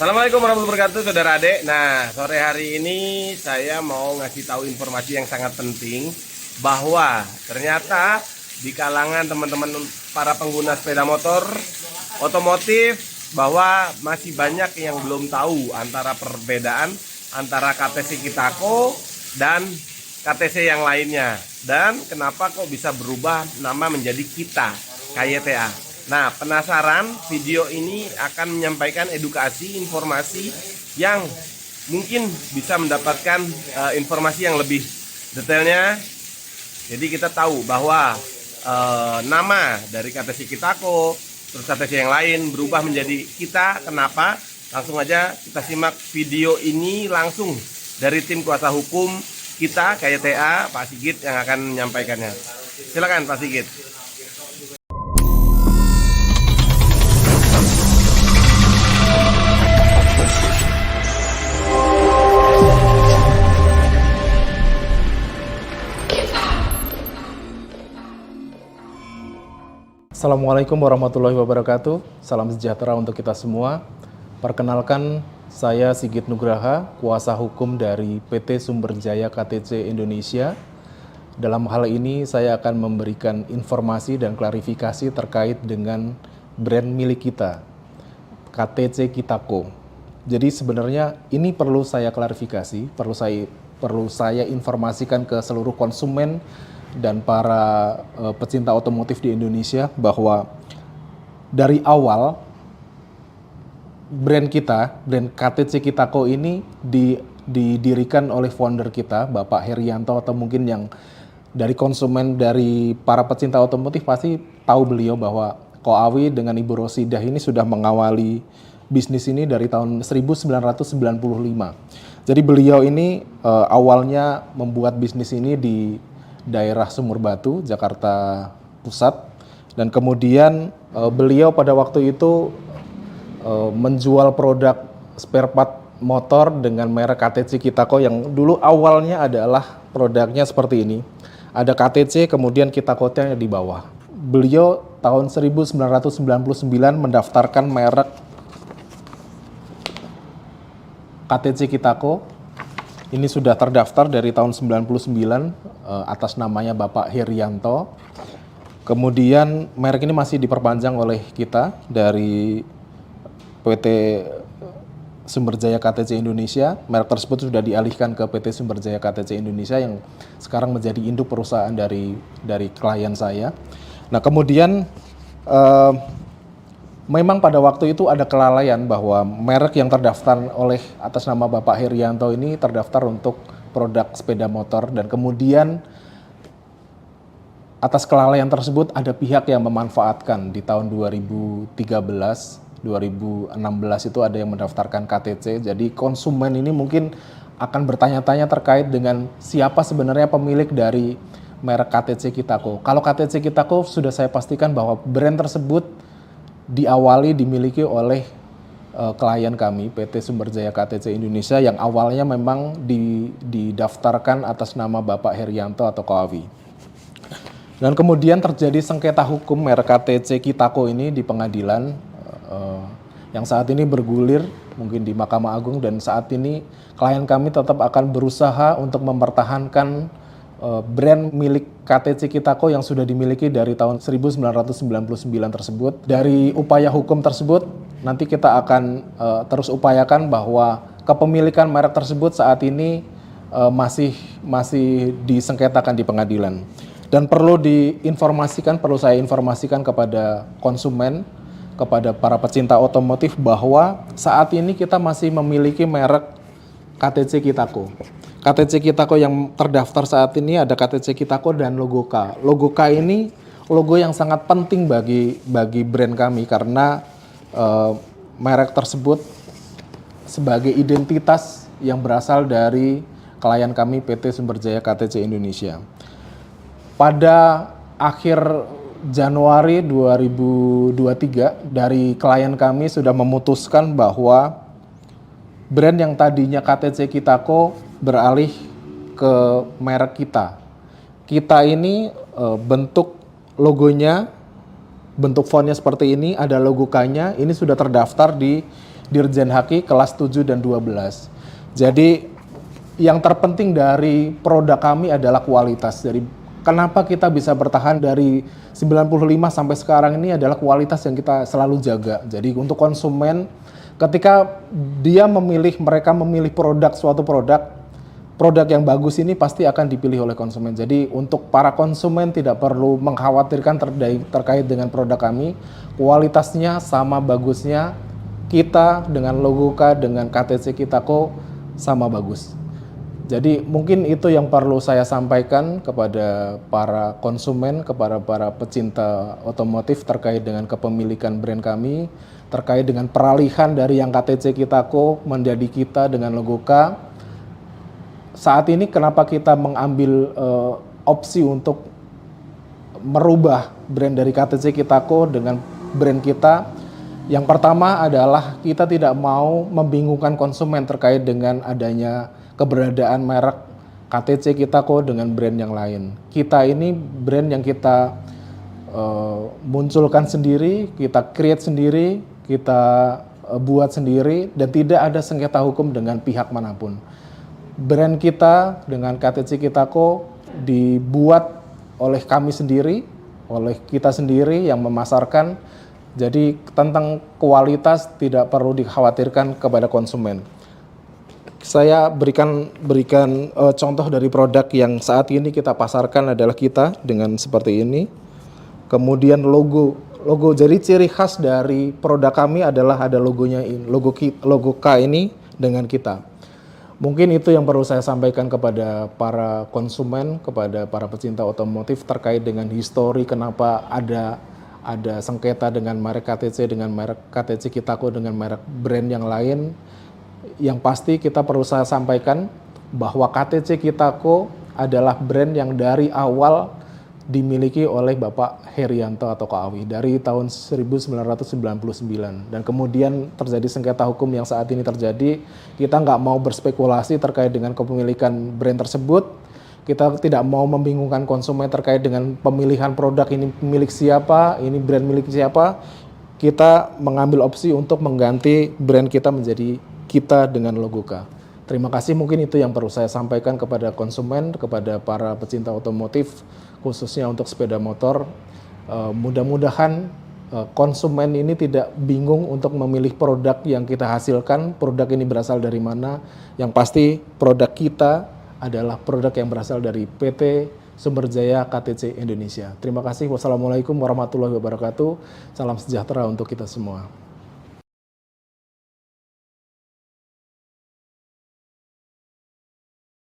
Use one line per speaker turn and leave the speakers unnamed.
Assalamualaikum warahmatullahi wabarakatuh, saudara adek. Nah, sore hari ini saya mau ngasih tahu informasi yang sangat penting bahwa ternyata di kalangan teman-teman para pengguna sepeda motor otomotif bahwa masih banyak yang belum tahu antara perbedaan antara KTC Kitako dan KTC yang lainnya, dan kenapa kok bisa berubah nama menjadi Kita KYTA. Nah, penasaran? Video ini akan menyampaikan edukasi, informasi yang mungkin bisa mendapatkan informasi yang lebih detailnya. Jadi kita tahu bahwa nama dari KTC Kitako, terus KTC yang lain berubah menjadi Kita. Kenapa? Langsung aja kita simak video ini langsung dari tim kuasa hukum Kita KYTA, Pak Sigit yang akan menyampaikannya. Silakan Pak Sigit.
Assalamualaikum warahmatullahi wabarakatuh. Salam sejahtera untuk kita semua. Perkenalkan, saya Sigit Nugraha, kuasa hukum dari PT Sumberjaya KTC Indonesia. Dalam hal ini saya akan memberikan informasi dan klarifikasi terkait dengan brand milik kita, KTC Kitako. Jadi sebenarnya ini perlu saya klarifikasi, perlu saya informasikan ke seluruh konsumen dan para pecinta otomotif di Indonesia bahwa dari awal brand KTC Kitako ini didirikan oleh founder kita, Bapak Herianto, atau mungkin yang dari konsumen, dari para pecinta otomotif pasti tahu beliau bahwa Ko Awi dengan Ibu Rosidah ini sudah mengawali bisnis ini dari tahun 1995. Jadi beliau ini awalnya membuat bisnis ini di daerah Sumur Batu, Jakarta Pusat, dan kemudian beliau pada waktu itu menjual produk spare part motor dengan merek KTC Kitako yang dulu awalnya adalah produknya seperti ini. Ada KTC, kemudian Kitako-nya di bawah. Beliau tahun 1999 mendaftarkan merek KTC Kitako. Ini sudah terdaftar dari tahun 99 atas namanya Bapak Herianto. Kemudian merek ini masih diperpanjang oleh kita dari PT Sumberjaya KTC Indonesia. Merek tersebut sudah dialihkan ke PT Sumberjaya KTC Indonesia yang sekarang menjadi induk perusahaan dari klien saya. Nah, kemudian memang pada waktu itu ada kelalaian bahwa merek yang terdaftar oleh atas nama Bapak Herianto ini terdaftar untuk produk sepeda motor, dan kemudian atas kelalaian tersebut ada pihak yang memanfaatkan di tahun 2013, 2016 itu ada yang mendaftarkan KTC. Jadi konsumen ini mungkin akan bertanya-tanya terkait dengan siapa sebenarnya pemilik dari merek KTC Kitako. Kalau KTC Kitako sudah saya pastikan bahwa brand tersebut diawali dimiliki oleh klien kami PT Sumberjaya KTC Indonesia yang awalnya memang didaftarkan atas nama Bapak Herianto atau Ko Awi. Dan kemudian terjadi sengketa hukum merek KTC Kitako ini di pengadilan yang saat ini bergulir mungkin di Mahkamah Agung, dan saat ini klien kami tetap akan berusaha untuk mempertahankan brand milik KTC Kitako yang sudah dimiliki dari tahun 1999 tersebut. Dari upaya hukum tersebut, nanti kita akan terus upayakan bahwa kepemilikan merek tersebut saat ini masih disengketakan di pengadilan. Dan perlu saya informasikan kepada konsumen, kepada para pecinta otomotif bahwa saat ini kita masih memiliki merek KTC Kitako. KTC Kitako yang terdaftar saat ini ada KTC Kitako dan logo K. Logo K ini logo yang sangat penting bagi brand kami karena merek tersebut sebagai identitas yang berasal dari klien kami PT Sumberjaya KTC Indonesia. Pada akhir Januari 2023 dari klien kami sudah memutuskan bahwa brand yang tadinya KTC Kitako beralih ke merek Kita. Kita ini bentuk logonya, bentuk fontnya seperti ini, ada logo K-nya, ini sudah terdaftar di Dirjen Haki kelas 7 dan 12. Jadi yang terpenting dari produk kami adalah kualitas. Dari kenapa kita bisa bertahan dari 95 sampai sekarang ini adalah kualitas yang kita selalu jaga. Jadi untuk konsumen ketika mereka memilih suatu produk yang bagus ini pasti akan dipilih oleh konsumen. Jadi untuk para konsumen tidak perlu mengkhawatirkan terkait dengan produk kami. Kualitasnya sama bagusnya, kita dengan logo K, dengan KTC Kitako sama bagus. Jadi mungkin itu yang perlu saya sampaikan kepada para konsumen, kepada para pecinta otomotif terkait dengan kepemilikan brand kami, terkait dengan peralihan dari yang KTC Kitako menjadi kita dengan logo K. Saat ini kenapa kita mengambil opsi untuk merubah brand dari KTC Kitako dengan brand kita? Yang pertama adalah kita tidak mau membingungkan konsumen terkait dengan adanya keberadaan merek KTC Kitako dengan brand yang lain. Kita ini brand yang kita munculkan sendiri, kita create sendiri, kita buat sendiri, dan tidak ada sengketa hukum dengan pihak manapun. Brand kita dengan KTC Kitako dibuat oleh kami sendiri, oleh kita sendiri yang memasarkan. Jadi tentang kualitas tidak perlu dikhawatirkan kepada konsumen. Saya berikan contoh dari produk yang saat ini kita pasarkan adalah kita dengan seperti ini. Kemudian logo. Jadi ciri khas dari produk kami adalah ada logonya ini, logo K ini dengan kita. Mungkin itu yang perlu saya sampaikan kepada para konsumen, kepada para pecinta otomotif terkait dengan histori kenapa ada sengketa dengan merek KTC, dengan merek KTC Kitako, dengan merek brand yang lain. Yang pasti kita perlu saya sampaikan bahwa KTC Kitako adalah brand yang dari awal dimiliki oleh Bapak Herianto atau Kak Awi dari tahun 1999, dan kemudian terjadi sengketa hukum yang saat ini terjadi. Kita nggak mau berspekulasi terkait dengan kepemilikan brand tersebut. Kita tidak mau membingungkan konsumen terkait dengan pemilihan produk ini milik siapa, ini brand milik siapa. Kita mengambil opsi untuk mengganti brand kita menjadi kita dengan logo K. Terima kasih, mungkin itu yang perlu saya sampaikan kepada konsumen, kepada para pecinta otomotif, khususnya untuk sepeda motor. Mudah-mudahan konsumen ini tidak bingung untuk memilih produk yang kita hasilkan, produk ini berasal dari mana. Yang pasti produk kita adalah produk yang berasal dari PT Sumber Jaya KTC Indonesia. Terima kasih. Wassalamualaikum warahmatullahi wabarakatuh. Salam sejahtera untuk kita semua.